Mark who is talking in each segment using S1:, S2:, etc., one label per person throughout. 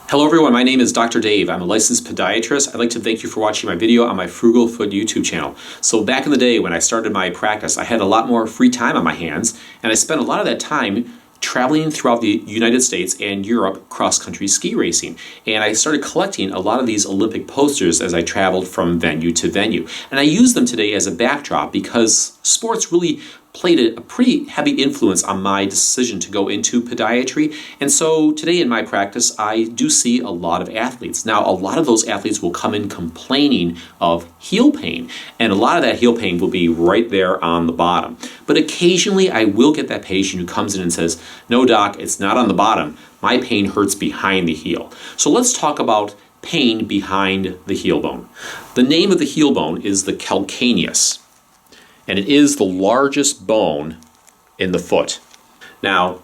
S1: Hello everyone, my name is Dr. Dave. I'm a licensed podiatrist. I'd like to thank you for watching my video on my Frugal Foot YouTube channel. So back in the day when I started my practice, I had a lot more free time on my hands, and I spent a lot of that time traveling throughout the United States and Europe cross-country ski racing. And I started collecting a lot of these Olympic posters as I traveled from venue to venue. And I use them today as a backdrop because sports really played a pretty heavy influence on my decision to go into podiatry. And so today in my practice, I do see a lot of athletes. Now, a lot of those athletes will come in complaining of heel pain, and a lot of that heel pain will be right there on the bottom. But occasionally I will get that patient who comes in and says, "No, doc, it's not on the bottom. My pain hurts behind the heel." So let's talk about pain behind the heel bone. The name of the heel bone is the calcaneus, and it is the largest bone in the foot. Now,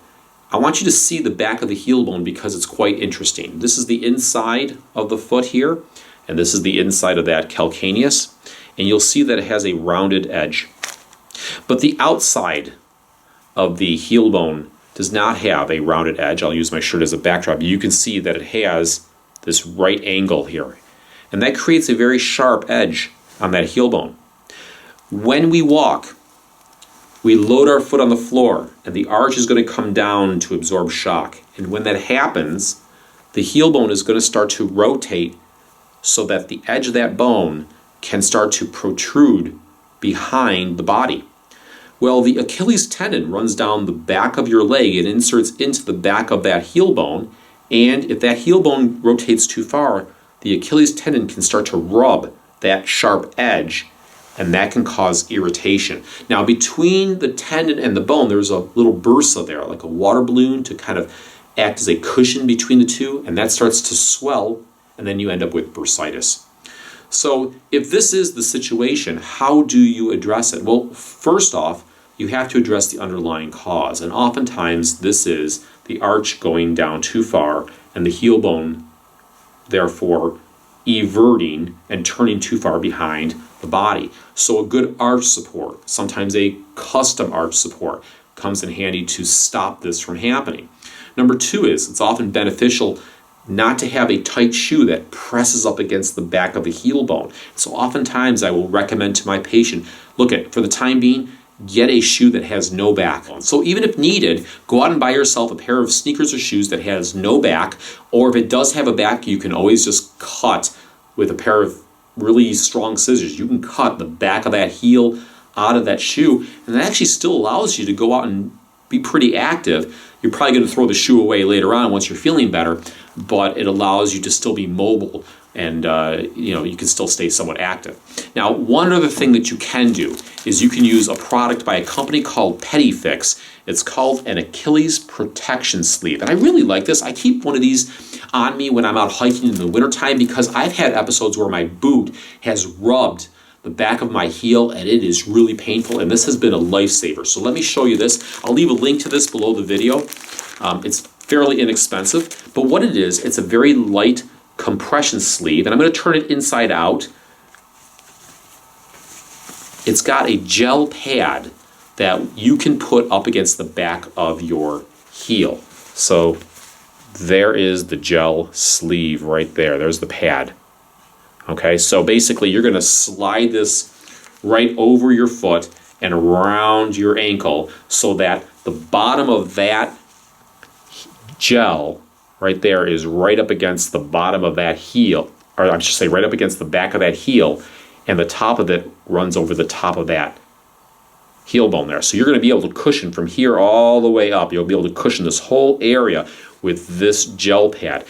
S1: I want you to see the back of the heel bone because it's quite interesting. This is the inside of the foot here, and this is the inside of that calcaneus, and you'll see that it has a rounded edge. But the outside of the heel bone does not have a rounded edge. I'll use my shirt as a backdrop. You can see that it has this right angle here, and that creates a very sharp edge on that heel bone. When we walk, we load our foot on the floor, and the arch is going to come down to absorb shock. And when that happens, the heel bone is going to start to rotate so that the edge of that bone can start to protrude behind the body. Well, the Achilles tendon runs down the back of your leg and inserts into the back of that heel bone, and if that heel bone rotates too far, the Achilles tendon can start to rub that sharp edge, and that can cause irritation. Now, between the tendon and the bone, there's a little bursa there, like a water balloon, to kind of act as a cushion between the two, and that starts to swell, and then you end up with bursitis. So if this is the situation, how do you address it? Well, first off, you have to address the underlying cause, and oftentimes this is the arch going down too far and the heel bone, therefore, everting and turning too far behind the body. So a good arch support, sometimes a custom arch support, comes in handy to stop this from happening. Number two is it's often beneficial not to have a tight shoe that presses up against the back of the heel bone. So oftentimes I will recommend to my patient, for the time being, get a shoe that has no back. So even if needed, go out and buy yourself a pair of sneakers or shoes that has no back, or if it does have a back, you can always just cut with a pair of really strong scissors. You can cut the back of that heel out of that shoe, and that actually still allows you to go out and be pretty active. You're probably going to throw the shoe away later on once you're feeling better, but it allows you to still be mobile, and you can still stay somewhat active. Now, one other thing that you can do is you can use a product by a company called Pedifix. It's called an Achilles protection sleeve, and I really like this. I keep one of these on me when I'm out hiking in the wintertime because I've had episodes where my boot has rubbed the back of my heel and it is really painful, and this has been a lifesaver. So let me show you this. I'll leave a link to this below the video. It's fairly inexpensive, but what it is, it's a very light compression sleeve, and I'm going to turn it inside out. It's got a gel pad that you can put up against the back of your heel. So there is the gel sleeve right there. There's the pad. Okay, so basically you're going to slide this right over your foot and around your ankle so that the bottom of that gel right there is right up against the bottom of that heel, or I should say right up against the back of that heel, and the top of it runs over the top of that heel bone there. So you're going to be able to cushion from here all the way up. You'll be able to cushion this whole area with this gel pad.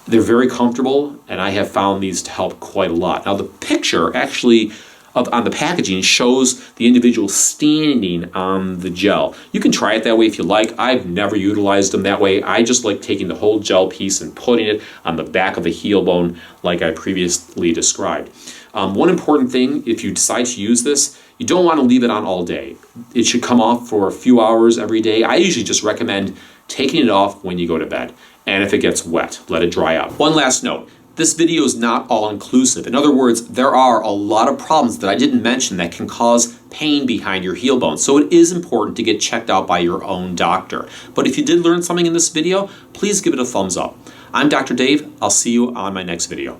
S1: They're very comfortable, and I have found these to help quite a lot. Now, the picture actually on the packaging shows the individual standing on the gel. You can try it that way if you like. I've never utilized them that way. I just like taking the whole gel piece and putting it on the back of the heel bone like I previously described. One important thing, if you decide to use this, you don't want to leave it on all day. It should come off for a few hours every day. I usually just recommend taking it off when you go to bed. And if it gets wet, let it dry out. One last note. This video is not all-inclusive. In other words, there are a lot of problems that I didn't mention that can cause pain behind your heel bone. So it is important to get checked out by your own doctor. But if you did learn something in this video, please give it a thumbs up. I'm Dr. Dave. I'll see you on my next video.